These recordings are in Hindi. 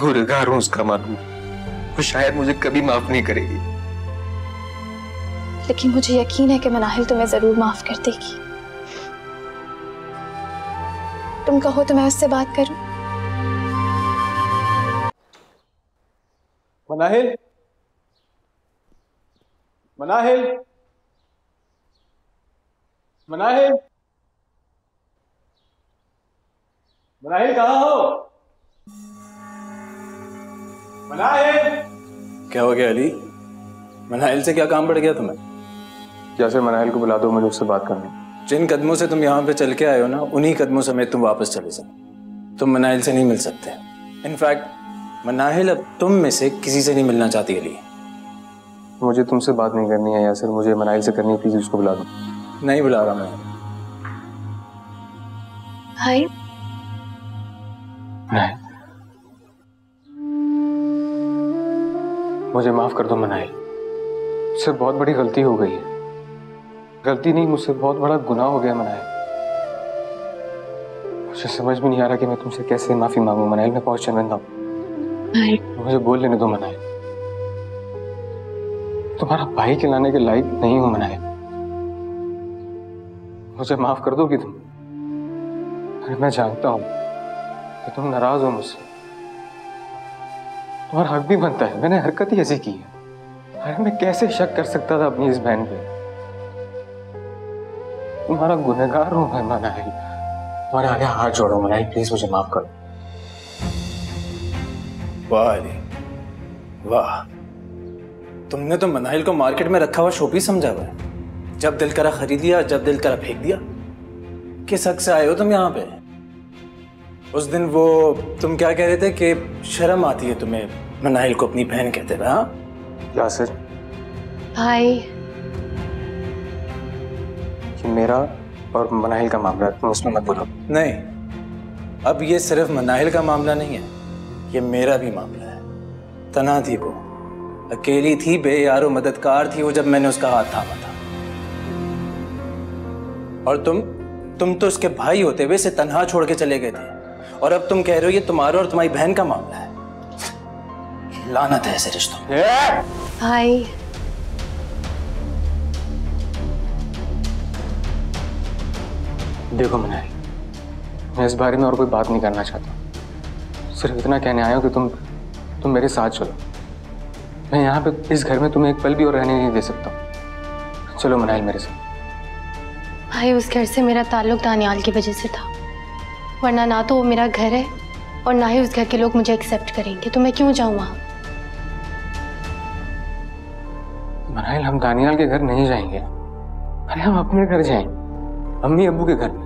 गुनहगार हूं उसका मालूम, वो शायद मुझे कभी माफ नहीं करेगी। लेकिन मुझे यकीन है कि मनाहिल तुम्हें जरूर माफ कर देगी। तुम कहो तो मैं उससे बात करूं। मनाहिल, मनाहिल, मनाहिल, मनाहिल कहाँ हो? मनाहिल। क्या हो गया अली? मनाहिल से क्या काम पड़ गया तुम्हें? यासिर, मनाहिल को बुला दो, मुझे उससे बात करनी है। जिन कदमों से तुम यहाँ पे चल के आए हो ना, उन्हीं कदमों समेत तुम वापस चले जाओ। तुम मनाहिल से नहीं मिल सकते। इनफैक्ट मनाहिल अब तुम में से किसी से नहीं मिलना चाहती अली। मुझे तुमसे बात नहीं करनी है यासिर, मुझे मनाहिल से करनी है, प्लीज उसको बुला दो। नहीं बुला रहा मैं। हाय। नहीं, मुझे माफ कर दो मनाहिल, मुझसे बहुत बड़ी गलती हो गई है। गलती नहीं, मुझसे बहुत बड़ा गुनाह हो गया मनाहिल। मुझे समझ भी नहीं आ रहा कि मैं तुमसे कैसे माफी मांगू मनाहिल। मैं बहुत शर्मिंदा हूँ, मुझे बोल लेने दो मनाहिल। तुम्हारा भाई खिलाने के लायक नहीं हूं मनाहिल, मुझे माफ कर दोगी तुम? अरे मैं जानता हूं कि तुम नाराज हो मुझसे, तुम्हारा हक भी बनता है, मैंने हरकत ही ऐसी की है। अरे मैं कैसे शक कर सकता था अपनी इस बहन पे? तुम्हारा गुनहगार हूं मैं मनाहिल, तुम्हारे आगे हाथ जोड़ो मनाहिल, प्लीज मुझे माफ करो। वाह अली वाह, तुमने तो मनाहिल को मार्केट में रखा हुआ शोपीस समझा हुआ है। जब दिल करा खरीद लिया, जब दिल करा फेंक दिया। किस हक से आए हो तुम यहाँ पे? उस दिन वो तुम क्या कह रहे थे कि शर्म आती है तुम्हें मनाहिल को अपनी बहन कहते हुए? हाँ यासिर, भाई, ये मेरा और मनाहिल का मामला है, तुम उसमें मत बोलो। नहीं, अब ये सिर्फ मनाहिल का मामला नहीं है, ये मेरा भी मामला है। तना थी वो, अकेली थी, बेयारो मददगार थी वो जब मैंने उसका हाथ थामा था। और तुम तो उसके भाई होते हुए इसे तन्हा छोड़ के चले गए थे, और अब तुम कह रहे हो ये तुम्हारा और तुम्हारी बहन का मामला है। लानत है ऐसे रिश्तों में। भाई, देखो मनाहिल, मैं इस बारे में और कोई बात नहीं करना चाहता। सिर्फ इतना कहने आया हूं कि तुम मेरे साथ चलो। मैं यहाँ पे इस घर में तुम्हें एक पल भी और रहने नहीं दे सकता। चलो मनाहिल मेरे साथ। भाई, उस घर से मेरा ताल्लुक दानियाल की वजह से था, वरना ना तो वो मेरा घर है और ना ही उस घर के लोग मुझे एक्सेप्ट करेंगे, तो मैं क्यों जाऊं वहां? मनाहिल, हम दानियाल के घर नहीं जाएंगे, अरे हम अपने घर जाएंगे, अम्मी अब्बू के घर में।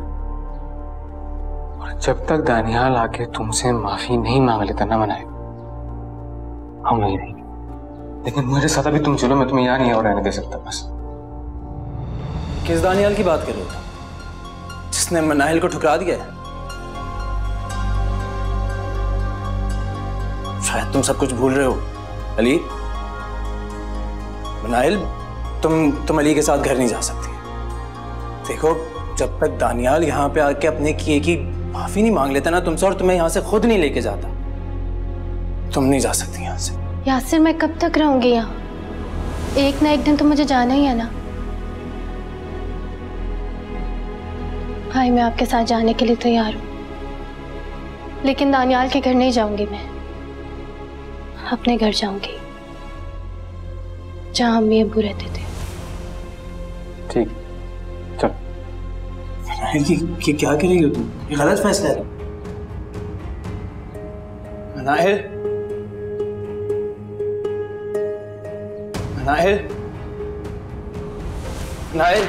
और जब तक दानियाल आके तुमसे माफी नहीं मांग लेता ना मनाहिल, हम नहीं रहेंगे। लेकिन मेरे साथ अभी तुम चलो, मैं तुम्हें यहाँ नहीं और रहने दे सकता। बस। किस दानियाल की बात कर रहे हो जिसने मनाहिल को ठुकरा दिया है? शायद तुम सब कुछ भूल रहे हो अली। मनाहिल, तुम अली के साथ घर नहीं जा सकती। देखो, जब तक दानियाल यहाँ पे आके अपने किए की माफी नहीं मांग लेता ना तुमसे, और तुम्हें यहाँ से खुद नहीं लेके जाता, तुम नहीं जा सकती यहाँ से। यासिर, मैं कब तक रहूंगी यहाँ? एक ना एक दिन तो मुझे जाना ही है ना। भाई, मैं आपके साथ जाने के लिए तैयार हूँ, लेकिन दानियाल के घर नहीं जाऊंगी। मैं अपने घर जाऊंगी, जहाँ अम्मी अब्बू रहते थे। ठीक, चल। ये क्या कर रही हो तुम? ये गलत फैसला है। मनाहिल, मनाहिल, मनाहिल,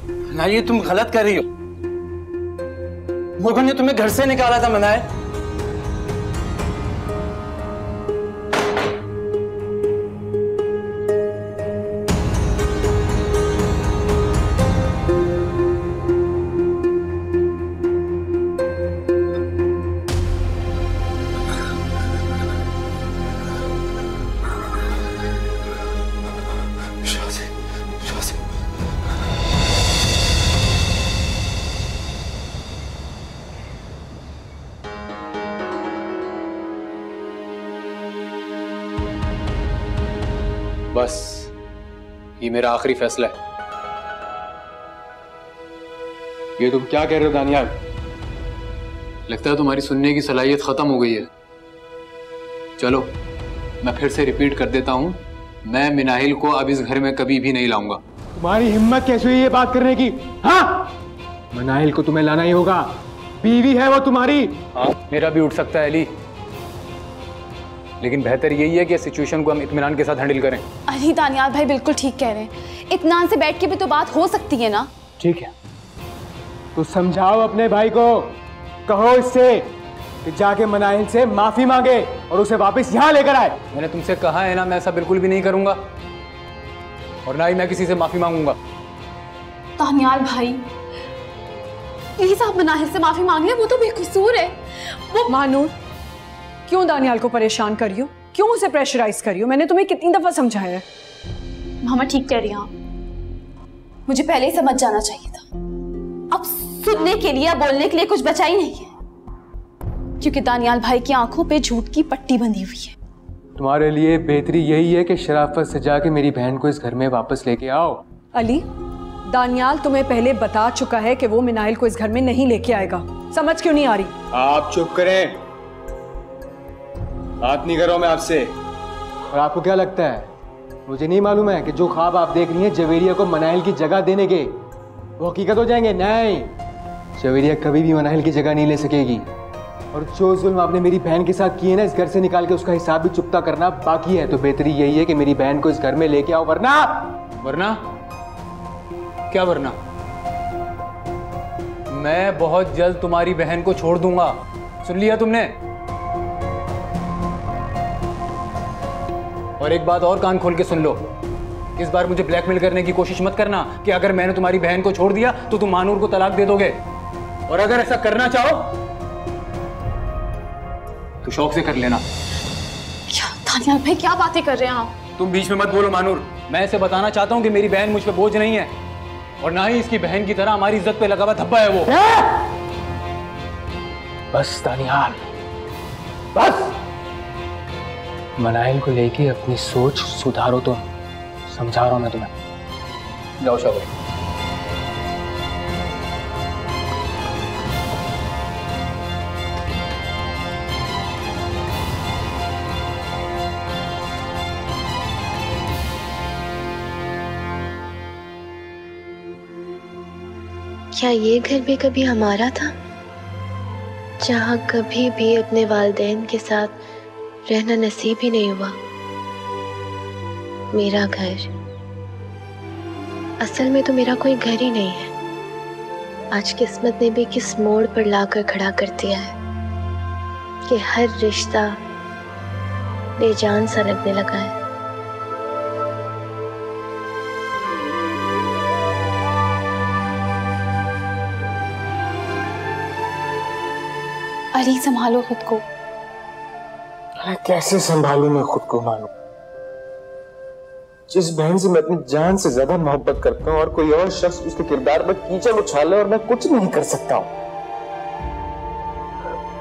मनाहिल, ये तुम गलत कर रही हो। मुर्गन ने तुम्हें घर से निकाला था मनाहिल। बस ये मेरा आखिरी फैसला है। ये तुम क्या कह रहे हो दानियाल? लगता है तुम्हारी सुनने की सलाहियत खत्म हो गई है। चलो मैं फिर से रिपीट कर देता हूं, मैं मिनाहिल को अब इस घर में कभी भी नहीं लाऊंगा। तुम्हारी हिम्मत कैसे हुई ये बात करने की? हाँ, मिनाहिल को तुम्हें लाना ही होगा, बीवी है वो तुम्हारी। हाँ, मेरा भी उठ सकता है अली, लेकिन बेहतर यही है कि सिचुएशन को हम इत्मीनान के साथ हैंडल करें। अली दानियाल भाई बिल्कुल ठीक कह रहे हैं, इत्मीनान से बैठ के भी तो बात हो सकती है ना। ठीक है, तो समझाओ अपने भाई को, कहो इससे कि जाके मिनाहिल से माफी मांगे और उसे वापस यहाँ लेकर आए। मैंने तुमसे कहा है ना, मैं ऐसा बिल्कुल भी नहीं करूंगा और ना ही मैं किसी से माफी मांगूंगा। दानियाल भाई प्लीज आप मिनाहिल से माफी मांग लें, वो तो बेकसूर है। वो मानूर, क्यों दानियाल को परेशान कर रही हो? क्यों उसे प्रेशराइज कर रही हो? मैंने तुम्हें कितनी दफा समझाया है। मामा ठीक कह रही हैं आप, मुझे पहले ही समझ जाना चाहिए था। अब सुनने के लिए, बोलने के लिए कुछ बचा ही नहीं है, क्योंकि दानियाल भाई की आंखों पे झूठ की पट्टी बंधी हुई है। तुम्हारे लिए बेहतरी यही है कि शराफत से जाके मेरी बहन को इस घर में वापस लेके आओ। अली, दानियाल तुम्हें पहले बता चुका है कि वो मिनाहिल को इस घर में नहीं लेके आएगा। समझ क्यों नहीं आ रही? आप चुप करें, बात नहीं करो मैं आपसे। और आपको क्या लगता है, मुझे नहीं मालूम है कि जो ख्वाब आप देख रही हैं जवेरिया को मिनाहिल की जगह देने के, वो हकीकत हो जाएंगे? नहीं, जवेरिया कभी भी मिनाहिल की जगह नहीं ले सकेगी। और जो जुल्म आपने मेरी बहन के साथ किए ना, इस घर से निकाल के उसका हिसाब भी चुकता करना बाकी है। तो बेहतरी यही है कि मेरी बहन को इस घर में लेके आओ, वरना क्या वरना? मैं बहुत जल्द तुम्हारी बहन को छोड़ दूंगा, सुन लिया तुमने? और एक बात और कान खोल के सुन लो, इस बार मुझे ब्लैकमेल करने की कोशिश मत करना कि अगर मैंने तुम्हारी बहन को छोड़ दिया तो तुम मानूर को तलाक दे दोगे। और अगर ऐसा करना चाहो तो शौक से कर लेना। क्या दानियाल भाई क्या बातें कर रहे हैं आप? तुम बीच में मत बोलो मानूर। मैं इसे बताना चाहता हूं कि मेरी बहन मुझ पे बोझ नहीं है और ना ही इसकी बहन की तरह हमारी इज्जत पे लगा हुआ धब्बा है वो। बस दानियाल, बस। मिनाहिल को लेके अपनी सोच सुधारो तुम, समझा रहा हूं मैं तुम्हें। जाओ शाबाश। क्या ये घर भी कभी हमारा था, जहाँ कभी भी अपने वालिदैन के साथ रहना नसीब ही नहीं हुआ? मेरा घर असल में तो मेरा कोई घर ही नहीं है। आज किस्मत ने भी किस मोड़ पर लाकर खड़ा कर दिया है कि हर रिश्ता बेजान सा लगने लगा है। अली संभालो खुद को। अरे कैसे संभालूं मैं खुद को मानूं? जिस बहन से मैं अपनी जान से ज्यादा मोहब्बत करता हूँ और कोई और शख्स उसके किरदार में कीचड़ उछाले और मैं कुछ नहीं कर सकता हूँ।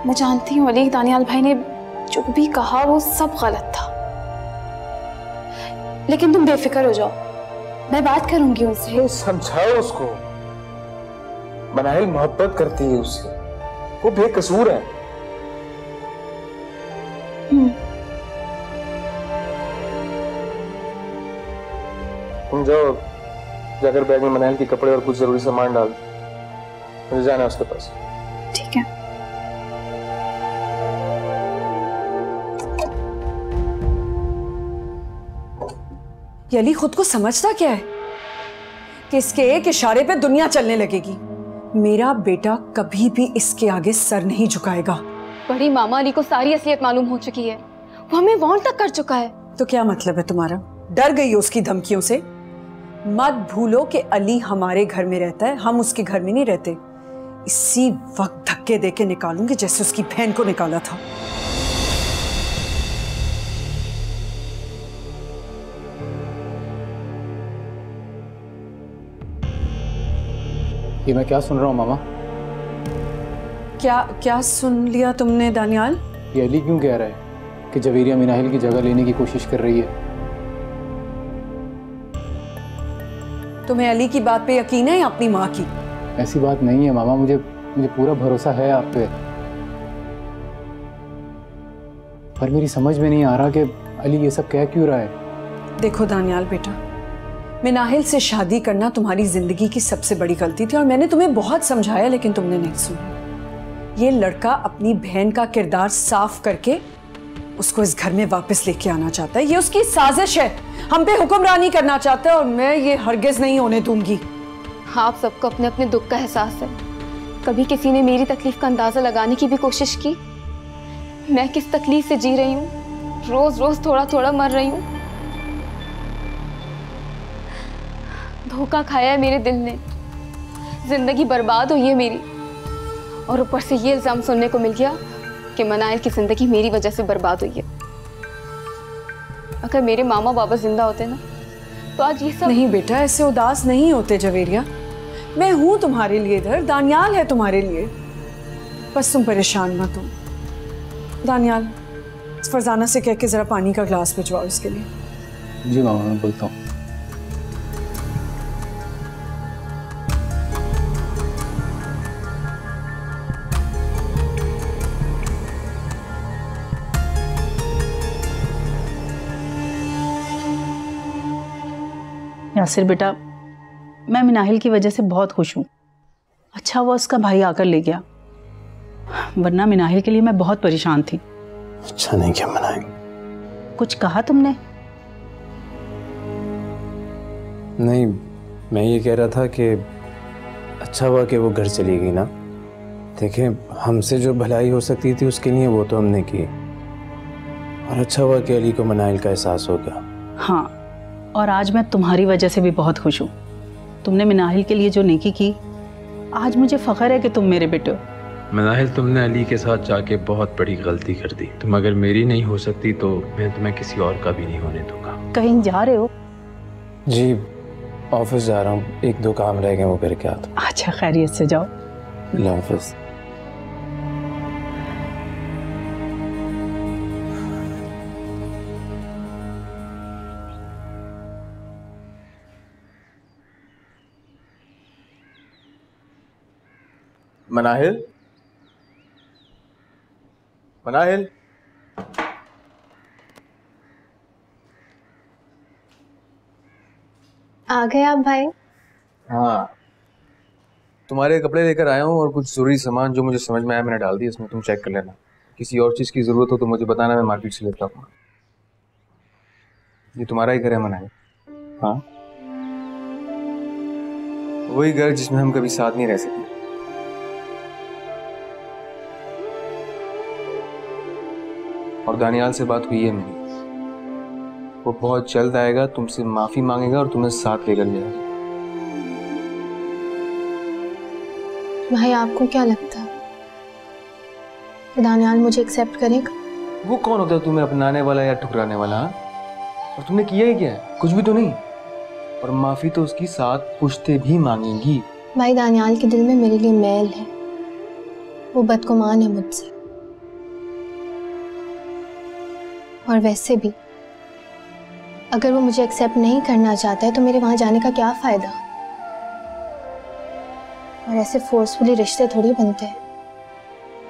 मैं जानती हूँ अली, दानियाल भाई ने जो भी कहा वो सब गलत था, लेकिन तुम बेफिक्र हो जाओ, मैं बात करूंगी उनसे। समझाओ उसको, मिनाहिल मोहब्बत करती है उससे, वो बेकसूर है। तुम जाओ, जाकर बैग में मिनाहिल के कपड़े और कुछ जरूरी सामान डाल, मुझे जाना है उसके पास। ठीक है। ये अली खुद को समझता क्या है कि इसके एक इशारे पे दुनिया चलने लगेगी? मेरा बेटा कभी भी इसके आगे सर नहीं झुकाएगा। बड़ी मामा, अली को सारी असलियत मालूम हो चुकी है, वो हमें वार्न तक कर चुका है। तो क्या मतलब है तुम्हारा? डर गई हो उसकी धमकियों से? मत भूलो कि अली हमारे घर में रहता है, हम उसके घर में नहीं रहते। इसी वक्त धक्के देके निकालूंगी जैसे उसकी बहन को निकाला था। ये मैं क्या सुन रहा हूँ मामा? क्या सुन लिया तुमने दानियाल? ये अली क्यों कह रहा है कि जवेरिया मिनाहिल की जगह लेने की कोशिश कर रही है? तुम्हें अली की बात पे यकीन है या अपनी माँ की? ऐसी बात नहीं है मामा, मुझे पूरा भरोसा है आप पे, पर मेरी समझ में नहीं आ रहा कि अली ये सब कह क्यों रहा है। देखो दानियाल बेटा, मिनाहिल से शादी करना तुम्हारी जिंदगी की सबसे बड़ी गलती थी और मैंने तुम्हें बहुत समझाया लेकिन तुमने नहीं सुना। ये लड़का अपनी बहन का किरदार साफ करके उसको इस घर में वापस लेके आना चाहता है। ये उसकी साजिश है, हम पे हुक्मरानी करना चाहता है और मैं ये हरगिज नहीं होने दूंगी। आप सबको अपने अपने दुख का एहसास है। कभी किसी ने मेरी तकलीफ का अंदाजा लगाने की भी कोशिश की? मैं किस तकलीफ से जी रही हूँ, रोज रोज थोड़ा थोड़ा मर रही हूँ। धोखा खाया है मेरे दिल ने, जिंदगी बर्बाद हुई है मेरी, और ऊपर से ये इल्जाम सुनने को मिल गया कि मनाइल की जिंदगी मेरी वजह से बर्बाद हुई है। अगर मेरे मामा बाबा जिंदा होते ना तो आज ये सब नहीं बेटा, ऐसे उदास नहीं होते जवेरिया। मैं हूं तुम्हारे लिए इधर, दानियाल है तुम्हारे लिए, बस तुम परेशान मत हो। दानियाल, फरजाना से कह के जरा पानी का ग्लास भिजवाओ इसके लिए। जी मामा, मैं बोलता हूँ। यासिर बेटा, मैं मिनाहिल की वजह से बहुत खुश हूँ। अच्छा हुआ उसका भाई आकर ले गया, वरना मिनाहिल के लिए मैं बहुत परेशान थी। अच्छा नहीं क्या मनाहिल? कुछ कहा तुमने? नहीं, मैं ये कह रहा था कि अच्छा हुआ कि वो घर चली गई ना। देखें, हमसे जो भलाई हो सकती थी उसके लिए वो तो हमने की, और अच्छा हुआ कि अली को मनाहिल का एहसास हो गया। हाँ, और आज मैं तुम्हारी वजह से भी बहुत खुश हूँ। तुमने मिनाहिल के लिए जो नेकी की, आज मुझे फख्र है कि तुम मेरे बेटे हो। मनाहिल, तुमने अली के साथ जाके बहुत बड़ी गलती कर दी। तुम अगर मेरी नहीं हो सकती तो मैं तुम्हें किसी और का भी नहीं होने दूंगा। कहीं जा रहे हो? जी, ऑफिस जा रहा हूँ, एक दो काम रह गए वो करके आता हूँ। अच्छा, खैरियत से जाओ। अल्लाह हाफिज। मनाहिल, मनाहिल, आ गए आप भाई? हाँ, तुम्हारे कपड़े लेकर आया हूँ और कुछ जरूरी सामान जो मुझे समझ में आया मैंने डाल दिया इसमें, तुम चेक कर लेना। किसी और चीज़ की ज़रूरत हो तो मुझे बताना, मैं मार्केट से लेता हूँ। ये तुम्हारा ही घर है मनाहिल? हाँ, वही घर जिसमें हम कभी साथ नहीं रह सके। और दानियाल से बात हुई है मेरी, वो बहुत जल्द आएगा, तुमसे माफी मांगेगा और तुम्हें साथ लेकर जाएगा। भाई, आपको क्या लगता है कि दानियाल मुझे एक्सेप्ट करेगा? वो कौन होता है तुम्हें अपनाने वाला या ठुकराने वाला? और तुमने किया ही क्या है? कुछ भी तो नहीं। और माफी तो उसकी साथ पूछते भी मांगेंगी। भाई, दानियाल के दिल में मेरे लिए मैल है, वो बदगुमान है मुझसे। और वैसे भी अगर वो मुझे एक्सेप्ट नहीं करना चाहता है तो मेरे वहां जाने का क्या फायदा? और ऐसे फोर्सफुली रिश्ते थोड़ी बनते हैं।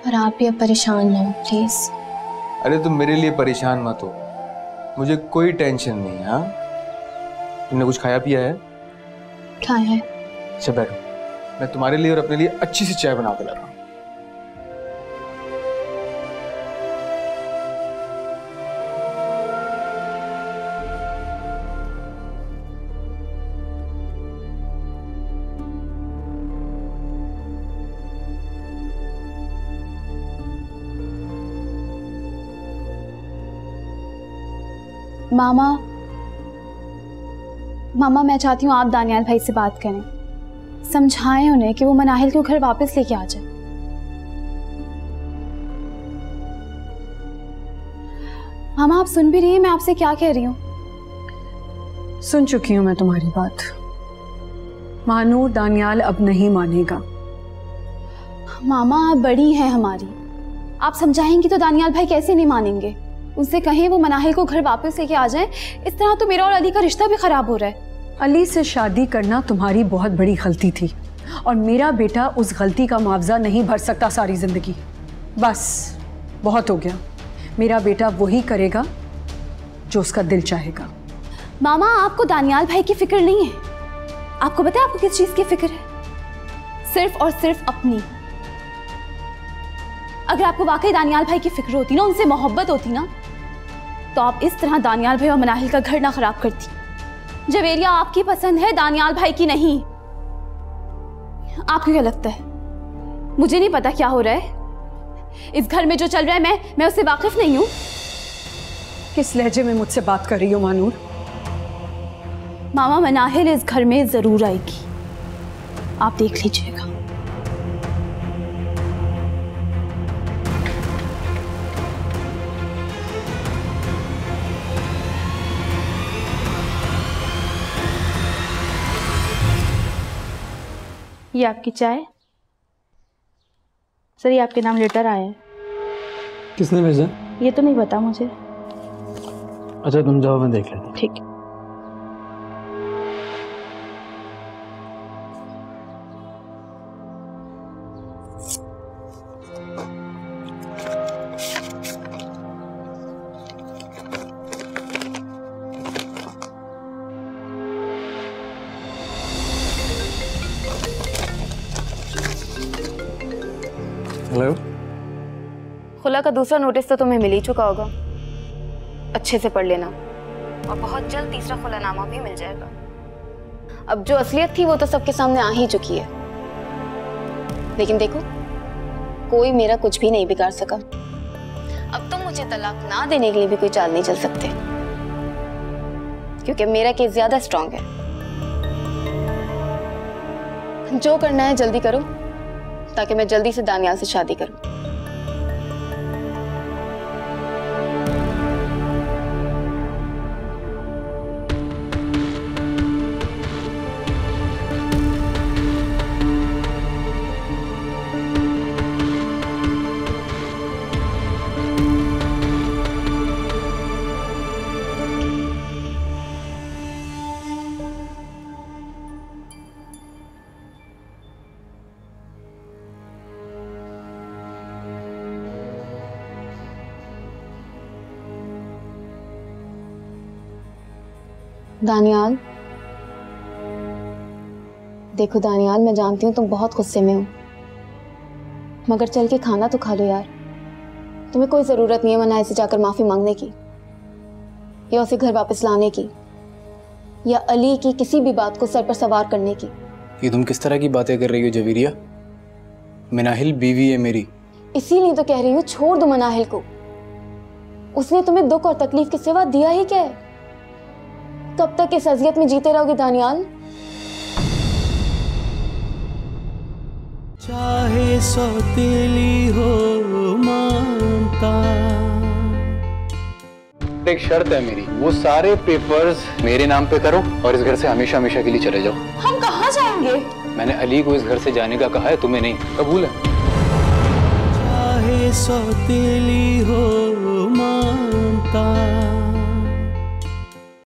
और आप भी अब परेशान ना हो प्लीज। अरे तुम मेरे लिए परेशान मत हो, मुझे कोई टेंशन नहीं है। हाँ, तुमने कुछ खाया पिया है? खाया है। अच्छा बैठो, मैं तुम्हारे लिए और अपने लिए अच्छी सी चाय बना के ला रहा हूँ। मामा, मैं चाहती हूँ आप दानियाल भाई से बात करें, समझाएं उन्हें कि वो मनाहिल को घर वापस लेके आ जाए। मामा, आप सुन भी रही हैं मैं आपसे क्या कह रही हूँ? सुन चुकी हूँ मैं तुम्हारी बात। मानो दानियाल अब नहीं मानेगा। मामा, आप बड़ी हैं हमारी, आप समझाएंगी तो दानियाल भाई कैसे नहीं मानेंगे? उनसे कहें वो मनाहिल को घर वापस लेके आ जाएं। इस तरह तो मेरा और अली का रिश्ता भी खराब हो रहा है। अली से शादी करना तुम्हारी बहुत बड़ी गलती थी और मेरा बेटा उस गलती का मुआवजा नहीं भर सकता सारी जिंदगी। बस बहुत हो गया। मेरा बेटा वही करेगा जो उसका दिल चाहेगा। मामा, आपको दानियाल भाई की फिक्र नहीं है। आपको पता है आपको किस चीज की फिक्र है? सिर्फ और सिर्फ अपनी। अगर आपको वाकई दानियाल भाई की फिक्र होती ना, उनसे मोहब्बत होती ना, तो आप इस तरह दानियाल भाई और मनाहिल का घर ना खराब करती। जवेरिया आपकी पसंद है, दानियाल भाई की नहीं। आपको क्या लगता है मुझे नहीं पता क्या हो रहा है? इस घर में जो चल रहा है मैं उससे वाकिफ नहीं हूं। किस लहजे में मुझसे बात कर रही हो मानूर? मामा, मनाहिल इस घर में जरूर आएगी, आप देख लीजिएगा। ये आपकी चाय। सर, ये आपके नाम लेटर आया है। किसने भेजा? ये तो नहीं पता मुझे। अच्छा, तुम जाओ, मैं देख लेता हूँ। ठीक है। हेलो। खुला का दूसरा नोटिस तो तुम्हें मिल ही चुका होगा, अच्छे से पढ़ लेना और बहुत जल्द तीसरा खुलानामा भी मिल जाएगा। अब जो असलियत थी वो तो सबके सामने आ ही चुकी है, लेकिन देखो कोई मेरा कुछ भी नहीं बिगाड़ सका। अब तुम मुझे तलाक ना देने के लिए भी कोई चाल नहीं चल सकते, क्योंकि मेरा केस ज्यादा स्ट्रांग है। जो करना है जल्दी करो ताकि मैं जल्दी से दानियाल से शादी करूं। दानियाल, देखो दानियाल, मैं जानती हूँ तुम बहुत गुस्से में हो, मगर चल के खाना तो खा लो यार। तुम्हें कोई ज़रूरत नहीं है मनाहिल से जाकर माफ़ी मांगने की, या उसे घर वापस लाने की, या अली की किसी भी बात को सर पर सवार करने की। ये तुम किस तरह की बातें कर रही हो जवेरिया? मनाहिल बीवी है मेरी। इसीलिए तो कह रही हूँ छोड़ दो मनाहिल को। उसने तुम्हें दुख और तकलीफ के सिवा दिया ही क्या है? कब तक इस अजियत में जीते रहोगे दानियाल? चाहे सौतेली हो मानता। एक शर्त है मेरी, वो सारे पेपर्स मेरे नाम पे करो और इस घर से हमेशा हमेशा के लिए चले जाओ। हम कहाँ जाएंगे? मैंने अली को इस घर से जाने का कहा है, तुम्हें नहीं। कबूल है? चाहे सौतेली हो मानता।